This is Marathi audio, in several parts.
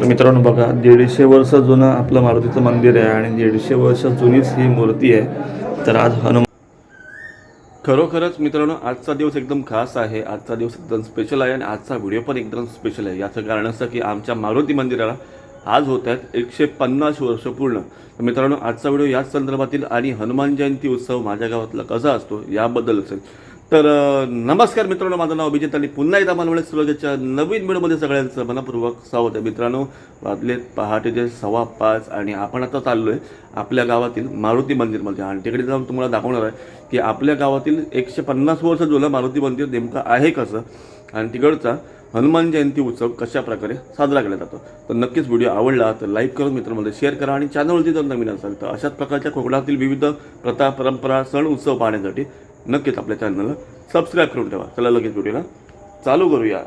मित्रांनो बघा, 150 वर्ष जुनं आपलं मारुतीचं मंदिर आहे आणि 150 वर्ष जुनीच ही मूर्ती आहे. तर आज खरोखरच मित्रांनो आजचा दिवस एकदम खास आहे. आजचा दिवस एकदम स्पेशल आहे आणि आजचा व्हिडिओ पण एकदम स्पेशल आहे. याचं कारण असं की आमच्या मारुती मंदिराला आज होत आहेत 150 वर्ष पूर्ण. तर मित्रांनो आजचा व्हिडिओ याच संदर्भातील आणि हनुमान जयंती उत्सव माझ्या गावातला कसा असतो याबद्दल असेल. तर नमस्कार मित्रांनो, माझं नाव अभिजित आणि पुन्हा एकदा मानवणे सुरजेच्या नवीन व्हिडिओमध्ये सगळ्यांचं मनपूर्वक स्वागत आहे. मित्रांनो वाजलेत पहाटेचे 5:15 आणि आपण आता चाललो आहे आपल्या गावातील मारुती मंदिरमध्ये आणि तिकडे जाऊन तुम्हाला दाखवणार आहे की आपल्या गावातील 150 वर्ष जुनं मारुती मंदिर नेमकं आहे कसं आणि तिकडचा हनुमान जयंती उत्सव कशा प्रकारे साजरा केला जातो. तर नक्कीच व्हिडिओ आवडला तर लाईक करून मित्रांमध्ये शेअर करा आणि चॅनलवरती जर नवीन असाल तर अशाच प्रकारच्या कोकणातील विविध प्रथा परंपरा सण उत्सव पाहण्यासाठी नक्कीच आपल्या चॅनलला सबस्क्राईब करून ठेवा. चला लगेच व्हिडिओला चालू करूया.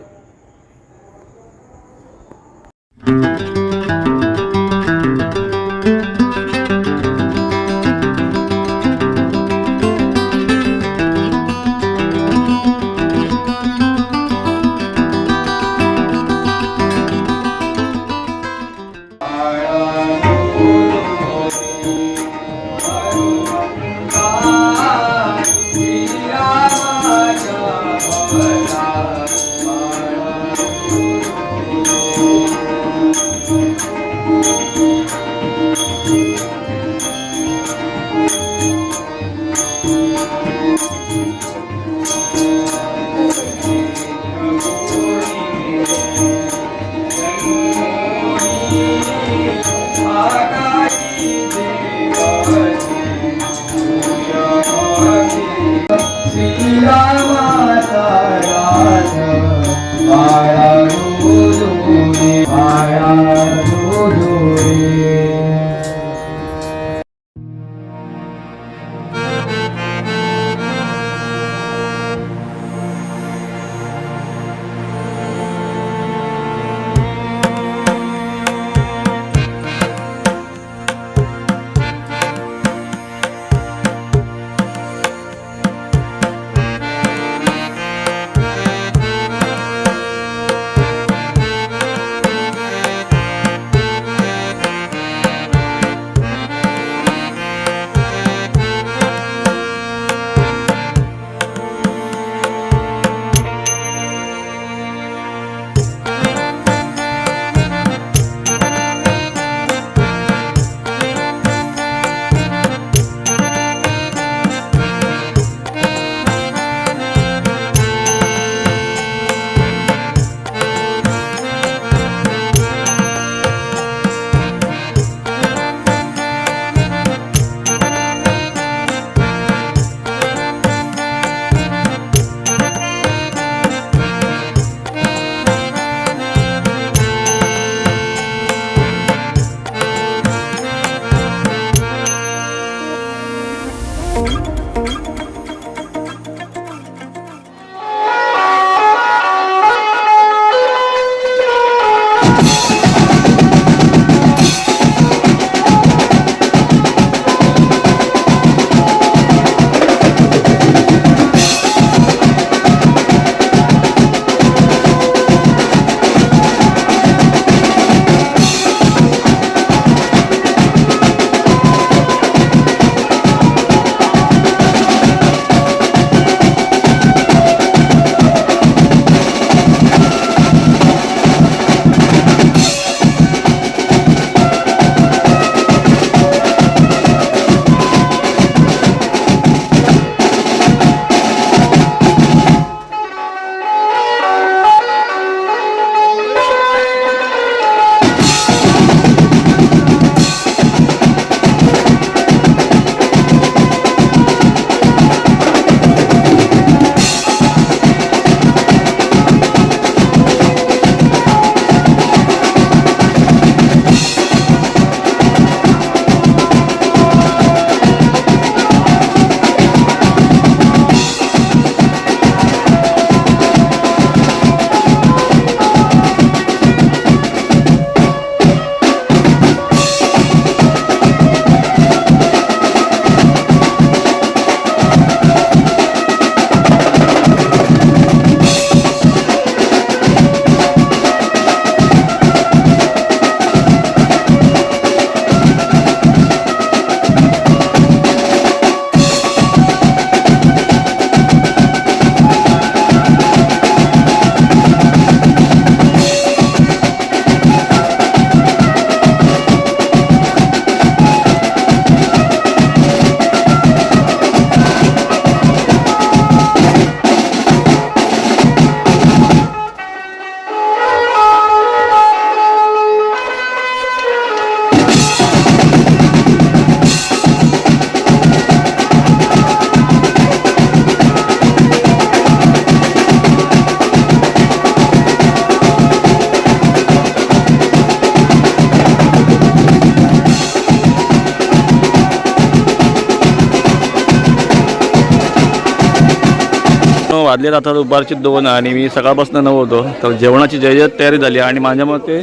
वाजले आता दुपारचे 2 आणि मी सकाळपासून नव्हतो. तर जेवणाची जयजय तयारी झाली आणि माझ्या मते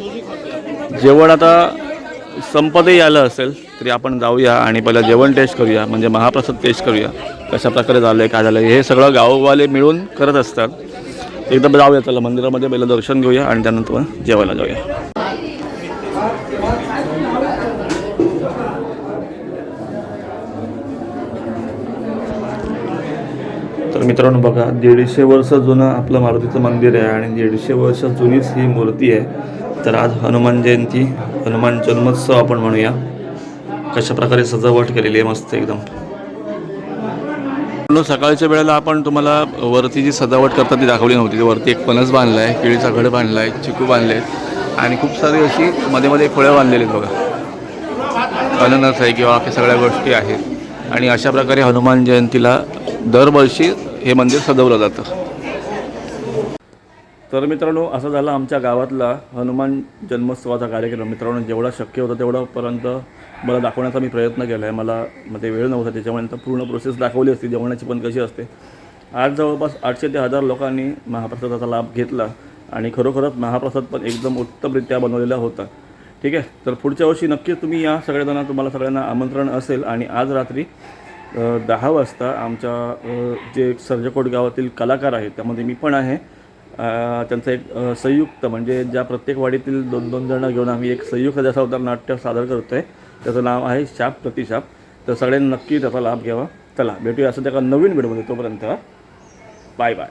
जेवण आता संपतही आलं असेल तरी आपण जाऊया आणि पहिलं जेवण टेस्ट करूया, म्हणजे महाप्रसाद टेस्ट करूया कशा प्रकारे झालं आहे, काय झालं आहे. हे सगळं गाववाले मिळून करत असतात. एकदा जाऊया, चला मंदिरामध्ये पहिलं दर्शन घेऊया आणि त्यानंतर जेवायला जाऊया. तर मित्रांनो बघा, 150 वर्ष जुनं आपलं मारुतीचं मंदिर आहे आणि 150 वर्ष जुनीच ही मूर्ती आहे. तर आज हनुमान जयंती, हनुमान जन्मोत्सव आपण म्हणूया. कशा प्रकारे सजावट केलेली आहे मस्त एकदम. सकाळच्या वेळेला आपण तुम्हाला वरती जी सजावट करतात ती दाखवली नव्हती. वरती एक फणस बांधला आहे, केळीचा घड बांधला आहे, चिकू बांधले आहेत आणि खूप सारी अशी मध्ये मध्ये फळं बांधलेली आहेत बघा. अननस आहे किंवा सगळ्या गोष्टी आहेत आणि अशा प्रकारे हनुमान जयंतीला दरवर्षी हे मंदिर सजवलं जातं. तर मित्रांनो, असा झाला आमच्या गावातला हनुमान जन्मोत्सवाचा कार्यक्रम. मित्रांनो, जेवढा शक्य होतं तेवढापर्यंत मला दाखवण्याचा मी प्रयत्न केला आहे. मला मध्ये वेळ नव्हता, त्याच्यामुळे पूर्ण प्रोसेस दाखवली असती जेवणाची पण कशी असते. आज जवळपास 800 ते 1000 लोकांनी महाप्रसादाचा लाभ घेतला आणि खरोखरच महाप्रसाद पण एकदम उत्तमरित्या बनवलेला होता. ठीक आहे, तर पुढच्या वर्षी नक्कीच तुम्ही या सगळेजण, तुम्हाला सगळ्यांना आमंत्रण असेल. आणि आज रात्री 10 वाजता आमच्या जे सर्जकोट गावातील कलाकार आहेत त्यामध्ये मी पण आहे, त्यांचं एक संयुक्त, म्हणजे ज्या प्रत्येक वाडीतील 2-2 जणं घेऊन आम्ही एक संयुक्त दशावतार नाट्य सादर करतो आहे. त्याचं नाव आहे शाप प्रतिशाप. तर सगळ्यांनी नक्की त्याचा लाभ घ्यावा. चला भेटूया असं त्या नवीन व्हिडिओमध्ये. तोपर्यंत बाय बाय.